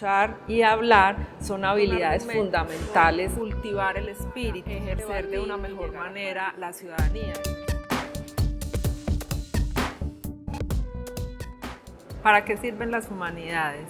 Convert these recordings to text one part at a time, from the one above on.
escuchar y hablar son habilidades fundamentales. Cultivar el espíritu, ejercer de una mejor manera la ciudadanía. ¿Para qué sirven las humanidades?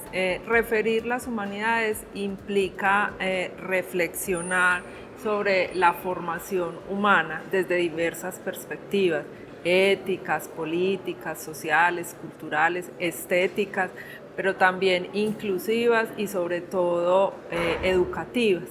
Referir las humanidades implica reflexionar sobre la formación humana desde diversas perspectivas, éticas, políticas, sociales, culturales, estéticas, pero también inclusivas y sobre todo educativas.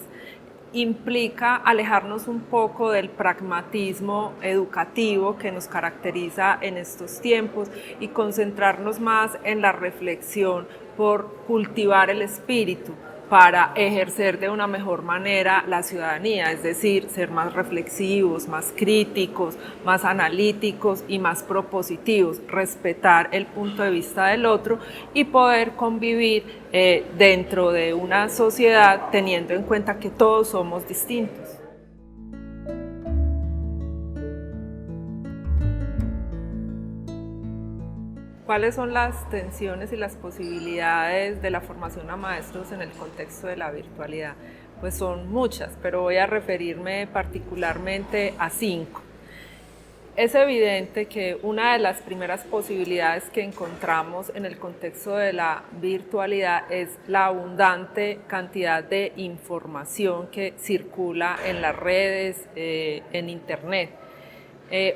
Implica alejarnos un poco del pragmatismo educativo que nos caracteriza en estos tiempos y concentrarnos más en la reflexión por cultivar el espíritu para ejercer de una mejor manera la ciudadanía, es decir, ser más reflexivos, más críticos, más analíticos y más propositivos, respetar el punto de vista del otro y poder convivir dentro de una sociedad teniendo en cuenta que todos somos distintos. ¿Cuáles son las tensiones y las posibilidades de la formación a maestros en el contexto de la virtualidad? Pues son muchas, pero voy a referirme particularmente a 5. Es evidente que una de las primeras posibilidades que encontramos en el contexto de la virtualidad es la abundante cantidad de información que circula en las redes, en Internet.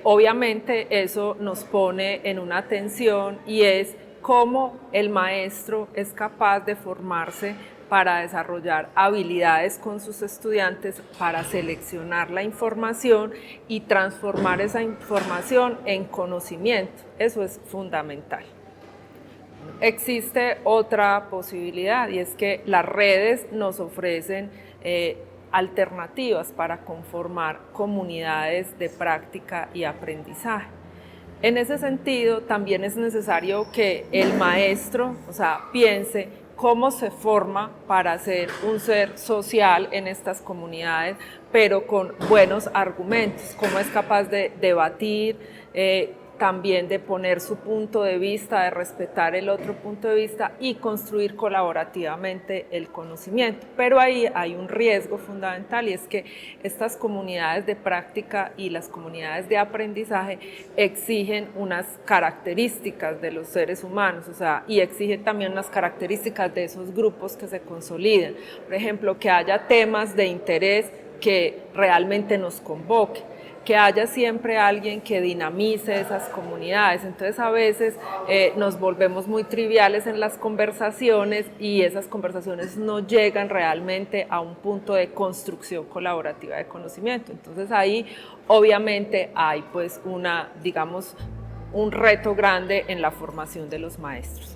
Obviamente eso nos pone en una tensión y es cómo el maestro es capaz de formarse para desarrollar habilidades con sus estudiantes, para seleccionar la información y transformar esa información en conocimiento. Eso es fundamental. Existe otra posibilidad y es que las redes nos ofrecen alternativas para conformar comunidades de práctica y aprendizaje. En ese sentido, también es necesario que el maestro, piense cómo se forma para ser un ser social en estas comunidades, pero con buenos argumentos, cómo es capaz de debatir, también de poner su punto de vista, de respetar el otro punto de vista y construir colaborativamente el conocimiento. Pero ahí hay un riesgo fundamental y es que estas comunidades de práctica y las comunidades de aprendizaje exigen unas características de los seres humanos, y exigen también unas características de esos grupos que se consolidan. Por ejemplo, que haya temas de interés que realmente nos convoquen, que haya siempre alguien que dinamice esas comunidades. Entonces a veces nos volvemos muy triviales en las conversaciones y esas conversaciones no llegan realmente a un punto de construcción colaborativa de conocimiento. Entonces ahí obviamente hay pues un reto grande en la formación de los maestros.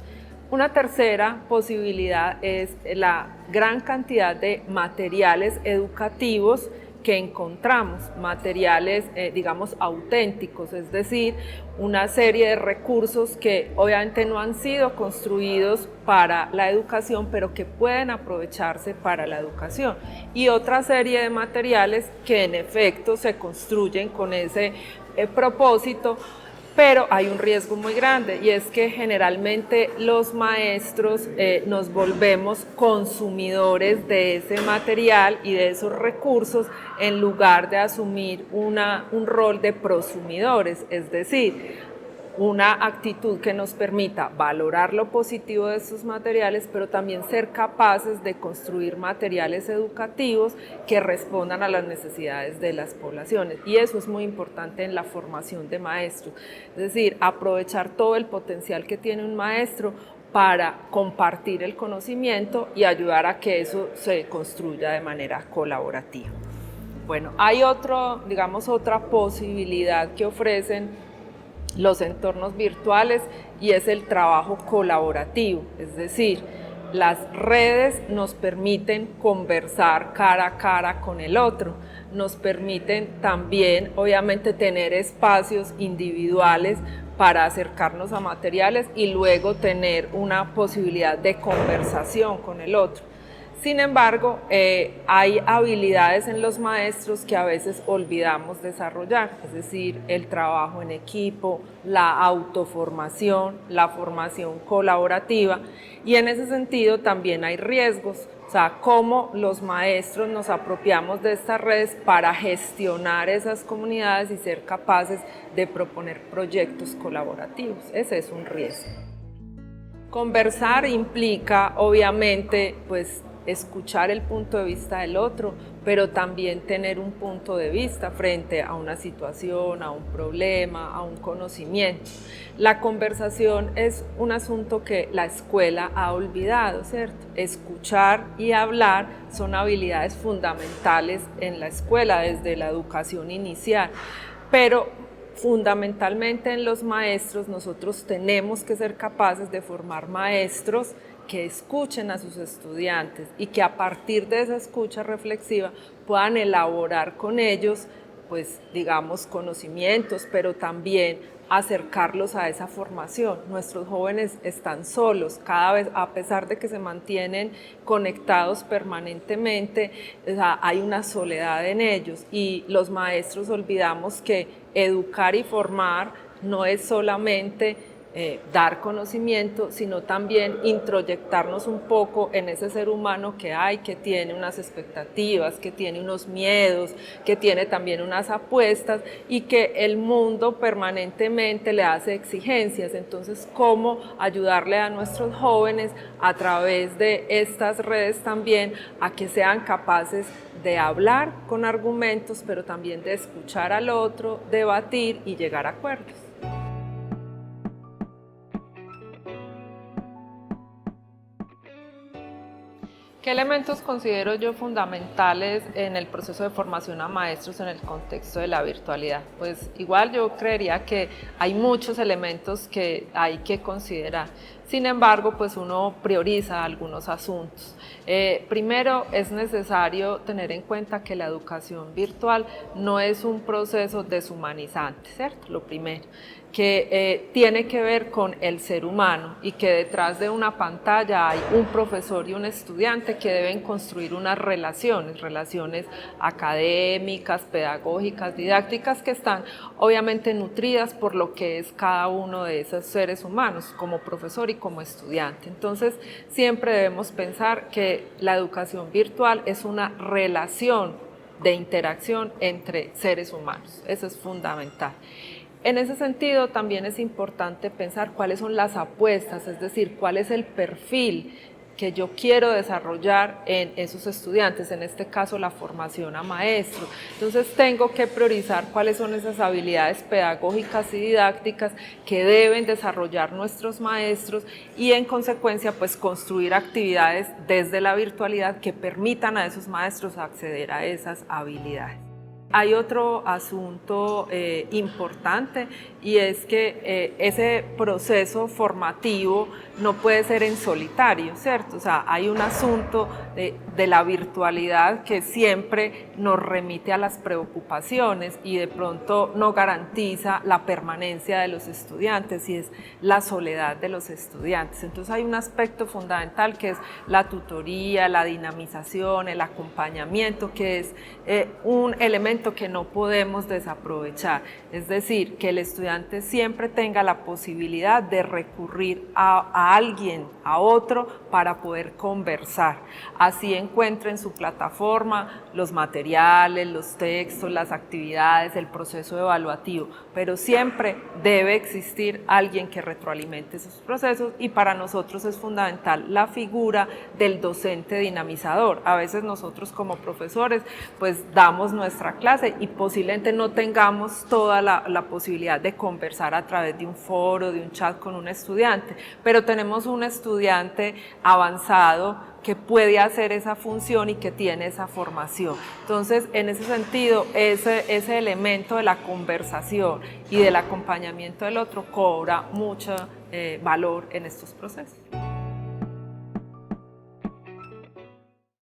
Una tercera posibilidad es la gran cantidad de materiales educativos que encontramos, materiales, auténticos, es decir, una serie de recursos que obviamente no han sido construidos para la educación, pero que pueden aprovecharse para la educación, y otra serie de materiales que en efecto se construyen con ese propósito. Pero hay un riesgo muy grande y es que generalmente los maestros nos volvemos consumidores de ese material y de esos recursos en lugar de asumir un rol de prosumidores, es decir, una actitud que nos permita valorar lo positivo de estos materiales, pero también ser capaces de construir materiales educativos que respondan a las necesidades de las poblaciones. Y eso es muy importante en la formación de maestros, es decir, aprovechar todo el potencial que tiene un maestro para compartir el conocimiento y ayudar a que eso se construya de manera colaborativa. Bueno, hay otra posibilidad que ofrecen los entornos virtuales y es el trabajo colaborativo, es decir, las redes nos permiten conversar cara a cara con el otro, nos permiten también obviamente tener espacios individuales para acercarnos a materiales y luego tener una posibilidad de conversación con el otro. Sin embargo, hay habilidades en los maestros que a veces olvidamos desarrollar, es decir, el trabajo en equipo, la autoformación, la formación colaborativa, y en ese sentido también hay riesgos. O sea, cómo los maestros nos apropiamos de estas redes para gestionar esas comunidades y ser capaces de proponer proyectos colaborativos. Ese es un riesgo. Conversar implica, obviamente, pues escuchar el punto de vista del otro, pero también tener un punto de vista frente a una situación, a un problema, a un conocimiento. La conversación es un asunto que la escuela ha olvidado, ¿cierto? Escuchar y hablar son habilidades fundamentales en la escuela desde la educación inicial, pero fundamentalmente en los maestros nosotros tenemos que ser capaces de formar maestros que escuchen a sus estudiantes y que a partir de esa escucha reflexiva puedan elaborar con ellos, pues digamos, conocimientos, pero también acercarlos a esa formación. Nuestros jóvenes están solos, cada vez, a pesar de que se mantienen conectados permanentemente, o sea, hay una soledad en ellos y los maestros olvidamos que educar y formar no es solamente dar conocimiento, sino también introyectarnos un poco en ese ser humano que hay, que tiene unas expectativas, que tiene unos miedos, que tiene también unas apuestas y que el mundo permanentemente le hace exigencias. Entonces, ¿cómo ayudarle a nuestros jóvenes a través de estas redes también a que sean capaces de hablar con argumentos, pero también de escuchar al otro, debatir y llegar a acuerdos? ¿Qué elementos considero yo fundamentales en el proceso de formación a maestros en el contexto de la virtualidad? Pues igual yo creería que hay muchos elementos que hay que considerar. Sin embargo, pues uno prioriza algunos asuntos. Primero, es necesario tener en cuenta que la educación virtual no es un proceso deshumanizante, ¿cierto? Lo primero, que tiene que ver con el ser humano y que detrás de una pantalla hay un profesor y un estudiante que deben construir unas relaciones académicas, pedagógicas, didácticas, que están obviamente nutridas por lo que es cada uno de esos seres humanos, como profesor y como estudiante. Entonces, siempre debemos pensar que la educación virtual es una relación de interacción entre seres humanos. Eso es fundamental. En ese sentido, también es importante pensar cuáles son las apuestas, es decir, cuál es el perfil que yo quiero desarrollar en esos estudiantes, en este caso la formación a maestro. Entonces tengo que priorizar cuáles son esas habilidades pedagógicas y didácticas que deben desarrollar nuestros maestros y en consecuencia pues construir actividades desde la virtualidad que permitan a esos maestros acceder a esas habilidades. Hay otro asunto importante y es que ese proceso formativo no puede ser en solitario, ¿cierto? O sea, hay un asunto de la virtualidad que siempre nos remite a las preocupaciones y de pronto no garantiza la permanencia de los estudiantes y es la soledad de los estudiantes. Entonces hay un aspecto fundamental que es la tutoría, la dinamización, el acompañamiento, que es un elemento que no podemos desaprovechar, es decir, que el estudiante siempre tenga la posibilidad de recurrir a alguien, a otro, para poder conversar. Así encuentre en su plataforma los materiales, los textos, las actividades, el proceso evaluativo, pero siempre debe existir alguien que retroalimente esos procesos y para nosotros es fundamental la figura del docente dinamizador. A veces nosotros como profesores pues damos nuestra clase y posiblemente no tengamos toda la posibilidad de conversar a través de un foro, de un chat con un estudiante, pero tenemos un estudiante avanzado que puede hacer esa función y que tiene esa formación. Entonces, en ese sentido, ese elemento de la conversación y del acompañamiento del otro cobra mucho valor en estos procesos.